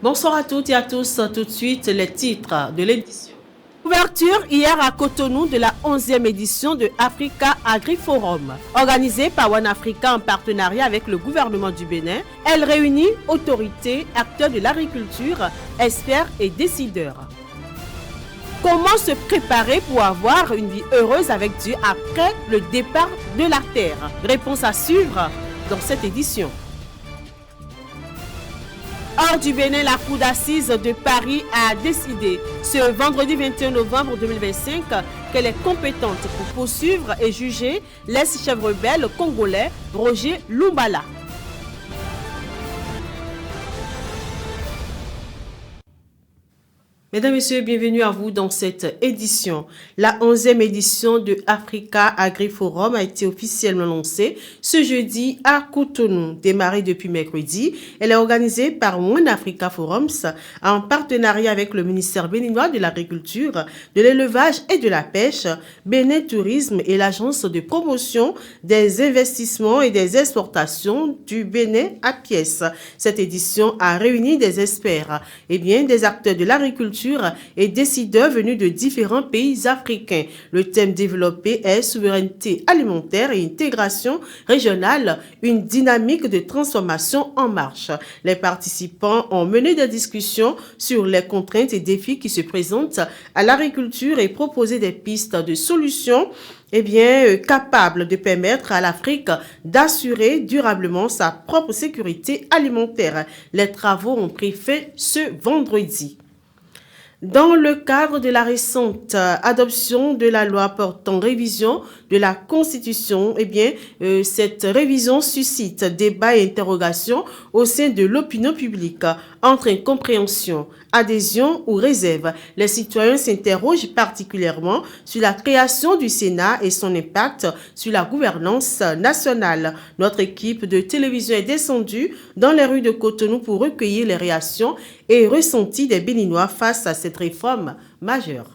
Bonsoir à toutes et à tous. Tout de suite, les titres de l'édition. Ouverture hier à Cotonou de la 11e édition de Africa Agri-Forum. Organisée par One Africa en partenariat avec le gouvernement du Bénin, elle réunit autorités, acteurs de l'agriculture, experts et décideurs. Comment se préparer pour avoir une vie heureuse avec Dieu après le départ de la terre? Réponse à suivre dans cette édition. Hors du Bénin, la Cour d'assises de Paris a décidé ce vendredi 21 novembre 2025 qu'elle est compétente pour poursuivre et juger l'ex-chef rebelle congolais Roger Lumbala. Mesdames, Messieurs, bienvenue à vous dans cette édition. La 11e édition de Africa Agri-Forum a été officiellement lancée ce jeudi à Cotonou. Démarrée depuis mercredi, elle est organisée par One Africa Forums en partenariat avec le ministère béninois de l'Agriculture, de l'Élevage et de la Pêche, Bénin Tourisme et l'Agence de promotion des investissements et des exportations du Bénin à Pièce. Cette édition a réuni des experts et bien des acteurs de l'agriculture et décideurs venus de différents pays africains. Le thème développé est souveraineté alimentaire et intégration régionale, une dynamique de transformation en marche. Les participants ont mené des discussions sur les contraintes et défis qui se présentent à l'agriculture et proposé des pistes de solutions capables de permettre à l'Afrique d'assurer durablement sa propre sécurité alimentaire. Les travaux ont pris fin ce vendredi. Dans le cadre de la récente adoption de la loi portant révision de la Constitution, cette révision suscite débat et interrogations au sein de l'opinion publique entre incompréhension, adhésion ou réserve. Les citoyens s'interrogent particulièrement sur la création du Sénat et son impact sur la gouvernance nationale. Notre équipe de télévision est descendue dans les rues de Cotonou pour recueillir les réactions et ressentis des Béninois face à cette réforme majeure.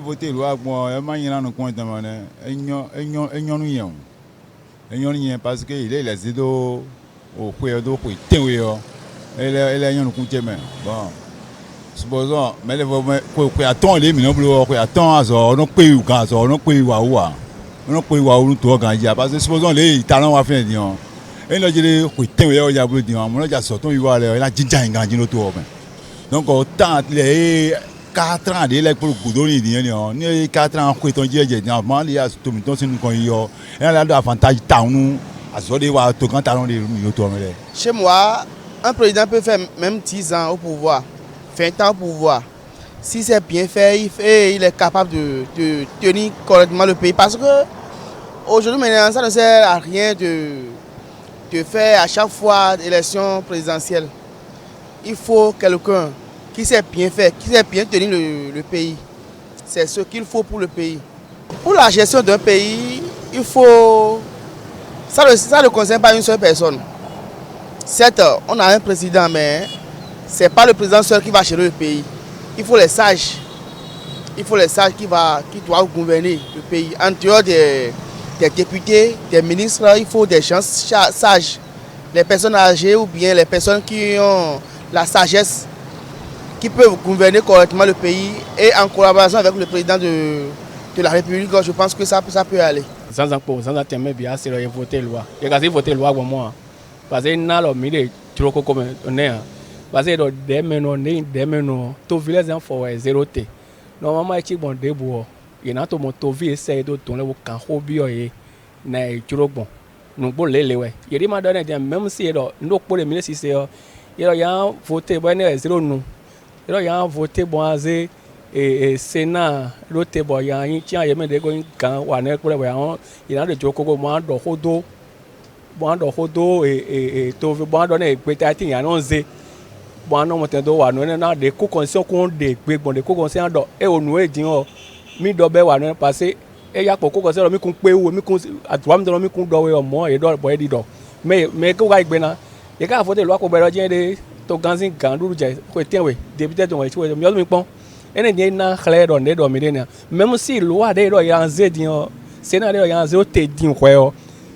Voter loi parce que il est les zido au cuedo bon supposons mais les attend les minons attend à non pays ou gaz non pays ou tout gagner parce que supposons les talents va faire dire et là j'ai il y a plus dire mon là sortons il va là jinja gagner tout donc autant les 4 ans de pour goudoni ni 4 ans ko ton je man il y a tout ton sin ko yo et là avantage taunu azode wa to quand talon de to chez moi un président peut faire même 10 ans au pouvoir, 20 ans au pouvoir. Si c'est bien fait, il est capable de tenir correctement le pays. Parce que aujourd'hui, maintenant, ça ne sert à rien de faire à chaque fois élection présidentielle. Il faut quelqu'un qui sait bien faire, qui sait bien tenir le pays. C'est ce qu'il faut pour le pays. Pour la gestion d'un pays, il faut... Ça ne concerne pas une seule personne. Certes, on a un président, mais ce n'est pas le président seul qui va gérer le pays. Il faut les sages. Il faut les sages qui doivent gouverner le pays. En dehors des députés, des ministres, il faut des gens sages. Les personnes âgées ou bien les personnes qui ont la sagesse, qui peuvent gouverner correctement le pays et en collaboration avec le président de la République, je pense que ça peut aller. Sans bien, c'est voter loi. Il y a voter loi pour moi. Parce que nous avons mis trop comme on est. Parce que des menons, tout village en forêt zéro T. Normalement, il y a des bois. Il y a tout mon vie essaie de tourner au camp hobby et n'est trop bon. Nous pouvons les ouais. Il y a des gens même si nous pour les ministres c'est il y a voté bon zéro nous. Il y a voté bon et Sénat l'autre bon il y a un tiens il y a des quand on est pour les il y a des joko moi do hodo bon hodo et to bon donner peut-être il y a 11 bon non motendo wa no na de ko conscience ko de gbe bon de ko conscience do e onu e din o mi do be wa no parce e ya ko conscience mi kun pe wo mi kun atuwa mi do mi kun do we o mo e do bo e di do mais ko ga igbe na e ka fote lo ko be ro jin de to ganzin gandu je ko tenwe député don e ti mi o mi pon ene ni na chlé do ne do mi de na même si loi de do ya nze din o sénat de ya nze o te din ko e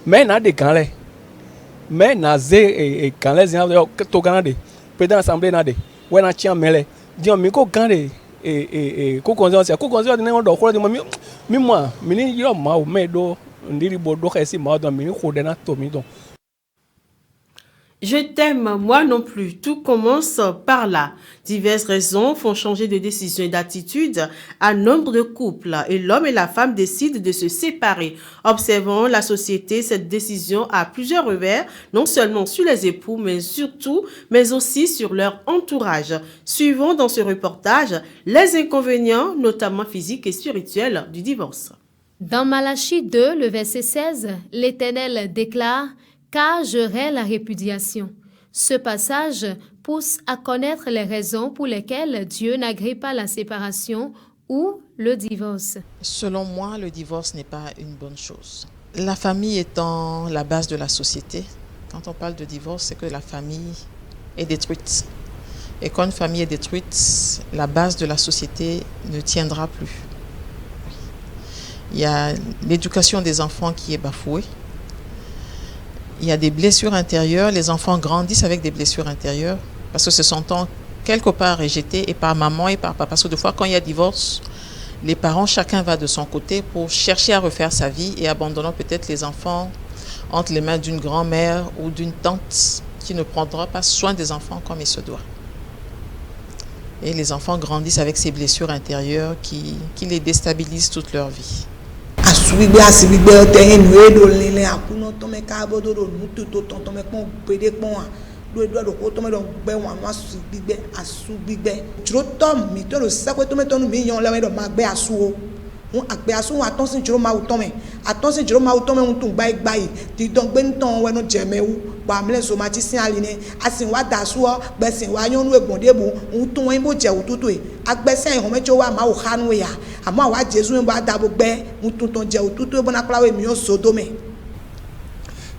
mais na de kan le mais na ze e kan les to ganade président assemblée nade ouais na tiens mele dion mi ko gande ko conscience ne on do ko mi moi mi ni yo ma o me do ndiri bo do xesi ma do mi ni ko de na to mi do. Je t'aime, moi non plus. Tout commence par là. Diverses raisons font changer de décision et d'attitude à nombre de couples et l'homme et la femme décident de se séparer. Observant la société, cette décision a plusieurs revers, non seulement sur les époux, mais aussi sur leur entourage. Suivons dans ce reportage les inconvénients, notamment physiques et spirituels, du divorce. Dans Malachie 2, le verset 16, l'Éternel déclare: car j'aurai la répudiation. Ce passage pousse à connaître les raisons pour lesquelles Dieu n'agrée pas la séparation ou le divorce. Selon moi, le divorce n'est pas une bonne chose. La famille étant la base de la société, quand on parle de divorce, c'est que la famille est détruite. Et quand une famille est détruite, la base de la société ne tiendra plus. Il y a l'éducation des enfants qui est bafouée. Il y a des blessures intérieures. Les enfants grandissent avec des blessures intérieures parce que se sentant quelque part rejetés et par maman et par papa. Parce que des fois, quand il y a divorce, les parents, chacun va de son côté pour chercher à refaire sa vie et abandonnant peut-être les enfants entre les mains d'une grand-mère ou d'une tante qui ne prendra pas soin des enfants comme il se doit. Et les enfants grandissent avec ces blessures intérieures qui les déstabilisent toute leur vie. Asubigbe asibigbe oteyin nu edo lele akuno to me ka bodo do mutu to ton to me pon pede pon a do ko to me do gbe won asubigbe juro tom mi to lo sakwe to me to nu mi yan lewe do ma gbe asu o won agbe asu won atonsin juro ma uton me un tun gba igba yi ti don gbe nton we no jemewu ba mle so ma ti sin aline asin wa da su o gbe sin wa yan nu egbonde bu un tun won bo je ututu e agbe sen ihun mejo wa ma o hanu ya àmọ́ àwa Jésù ń bá dábò gbẹ́ ń tuntun jẹ́ òtútù ẹ̀bọ́n náà pàlàwé mi yóò sódómẹ̀.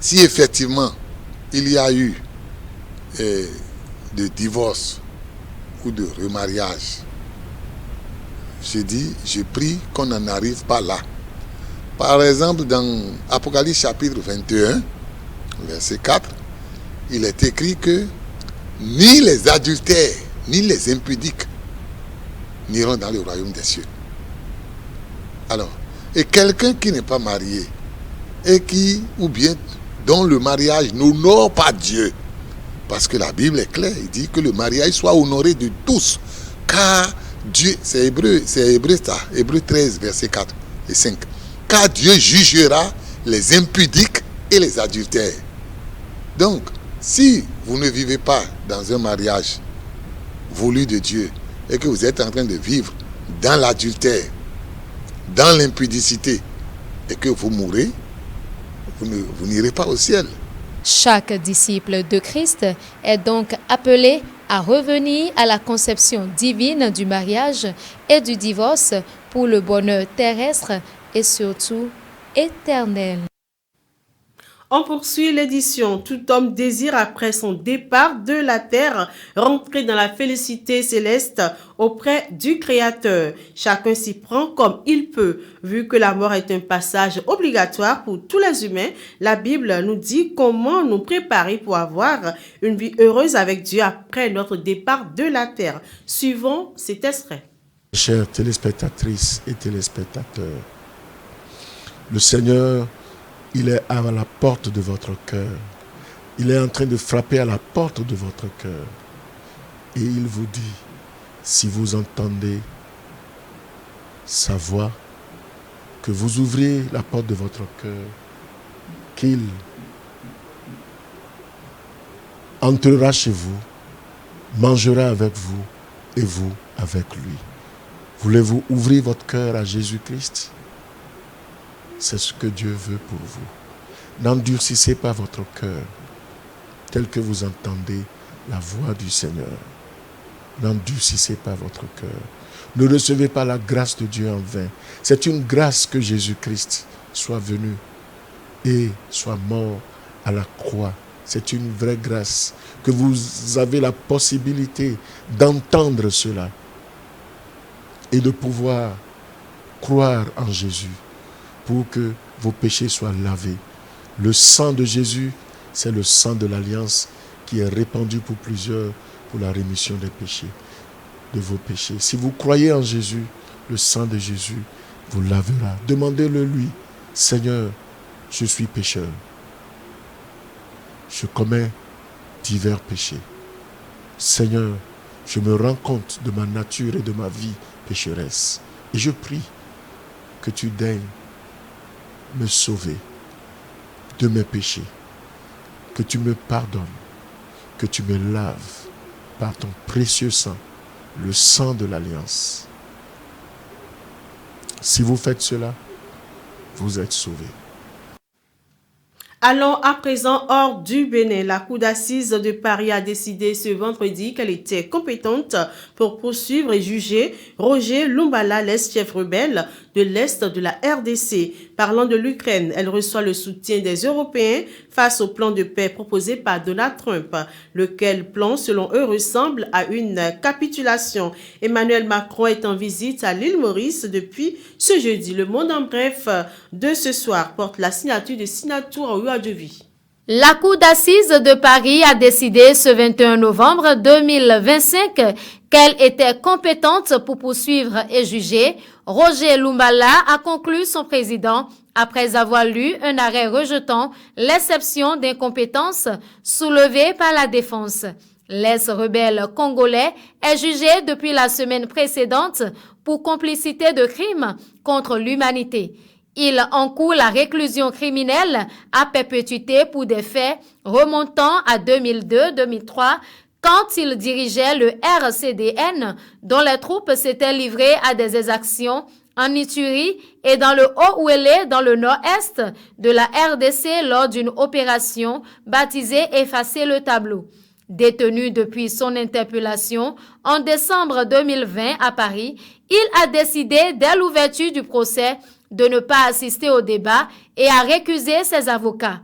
Si effectivement il y a eu de divorce ou de remariage, je prie qu'on n'en arrive pas là. Par exemple, dans Apocalypse chapitre 21, verset 4, il est écrit que ni les adultères, ni les impudiques n'iront dans le royaume des cieux. Alors, et quelqu'un qui n'est pas marié et qui, ou bien dont le mariage n'honore pas Dieu, parce que la Bible est claire, il dit que le mariage soit honoré de tous, car Dieu, c'est Hébreu 13, verset 4 et 5, car Dieu jugera les impudiques et les adultères. Donc, si vous ne vivez pas dans un mariage voulu de Dieu et que vous êtes en train de vivre dans l'adultère, dans l'impudicité, et que vous mourrez, vous n'irez pas au ciel. Chaque disciple de Christ est donc appelé à revenir à la conception divine du mariage et du divorce pour le bonheur terrestre et surtout éternel. On poursuit l'édition. Tout homme désire après son départ de la terre rentrer dans la félicité céleste auprès du Créateur. Chacun s'y prend comme il peut. Vu que la mort est un passage obligatoire pour tous les humains, la Bible nous dit comment nous préparer pour avoir une vie heureuse avec Dieu après notre départ de la terre. Suivons cet extrait. Chères téléspectatrices et téléspectateurs, le Seigneur, il est à la porte de votre cœur. Il est en train de frapper à la porte de votre cœur. Et il vous dit, si vous entendez sa voix, que vous ouvrez la porte de votre cœur, qu'il entrera chez vous, mangera avec vous et vous avec lui. Voulez-vous ouvrir votre cœur à Jésus-Christ? C'est ce que Dieu veut pour vous. N'endurcissez pas votre cœur tel que vous entendez la voix du Seigneur. N'endurcissez pas votre cœur. Ne recevez pas la grâce de Dieu en vain. C'est une grâce que Jésus-Christ soit venu et soit mort à la croix. C'est une vraie grâce que vous avez la possibilité d'entendre cela et de pouvoir croire en Jésus pour que vos péchés soient lavés. Le sang de Jésus, c'est le sang de l'alliance qui est répandu pour plusieurs pour la rémission des péchés, de vos péchés. Si vous croyez en Jésus, le sang de Jésus vous lavera. Demandez-le lui, Seigneur, je suis pécheur. Je commets divers péchés. Seigneur, je me rends compte de ma nature et de ma vie pécheresse. Et je prie que tu daignes me sauver de mes péchés, que tu me pardonnes, que tu me laves par ton précieux sang, le sang de l'Alliance. Si vous faites cela, vous êtes sauvés. Allons à présent hors du Bénin. La Cour d'assises de Paris a décidé ce vendredi qu'elle était compétente pour poursuivre et juger Roger Lumbala, l'ex-chef rebelle de l'Est de la RDC. Parlant de l'Ukraine, elle reçoit le soutien des Européens face au plan de paix proposé par Donald Trump, lequel plan, selon eux, ressemble à une capitulation. Emmanuel Macron est en visite à l'île Maurice depuis ce jeudi. Le Monde en bref de ce soir porte la signature de Sinatour Ouadjovi. La Cour d'assises de Paris a décidé ce 21 novembre 2025 qu'elle était compétente pour poursuivre et juger. Roger Lumbala a conclu son président après avoir lu un arrêt rejetant l'exception d'incompétence soulevée par la défense. L'ex-rebelle congolais est jugé depuis la semaine précédente pour complicité de crimes contre l'humanité. Il encourt la réclusion criminelle à perpétuité pour des faits remontant à 2002-2003 quand il dirigeait le RCDN dont les troupes s'étaient livrées à des exactions en Ituri et dans le Haut-Ouélé dans le nord-est de la RDC lors d'une opération baptisée Effacer le tableau. Détenu depuis son interpellation en décembre 2020 à Paris, il a décidé dès l'ouverture du procès de ne pas assister au débat et a récusé ses avocats.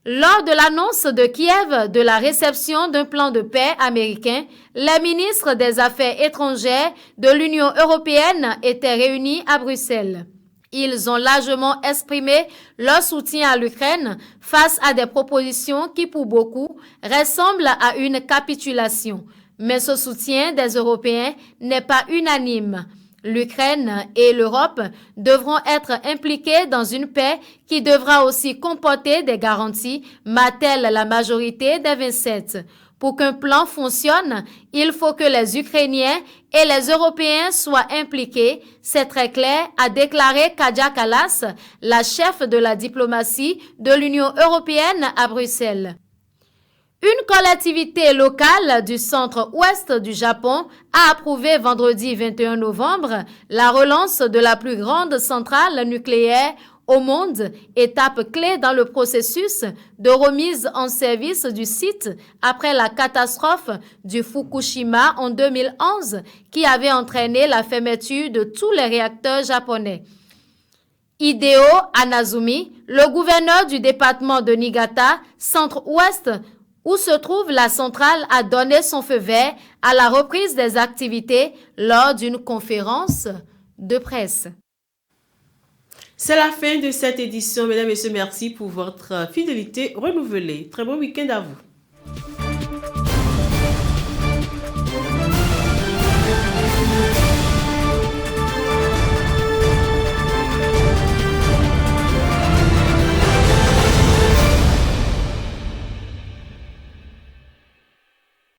Lors de l'annonce de Kiev de la réception d'un plan de paix américain, les ministres des Affaires étrangères de l'Union européenne étaient réunis à Bruxelles. Ils ont largement exprimé leur soutien à l'Ukraine face à des propositions qui, pour beaucoup, ressemblent à une capitulation. Mais ce soutien des Européens n'est pas unanime. L'Ukraine et l'Europe devront être impliquées dans une paix qui devra aussi comporter des garanties, martèle la majorité des 27. Pour qu'un plan fonctionne, il faut que les Ukrainiens et les Européens soient impliqués. C'est très clair, a déclaré Kaja Kallas, la chef de la diplomatie de l'Union européenne à Bruxelles. Une collectivité locale du centre-ouest du Japon a approuvé vendredi 21 novembre la relance de la plus grande centrale nucléaire au monde, étape clé dans le processus de remise en service du site après la catastrophe du Fukushima en 2011 qui avait entraîné la fermeture de tous les réacteurs japonais. Hideo Anazumi, le gouverneur du département de Niigata, centre-ouest, où se trouve la centrale, a donné son feu vert à la reprise des activités lors d'une conférence de presse. C'est la fin de cette édition. Mesdames et messieurs, merci pour votre fidélité renouvelée. Très bon week-end à vous.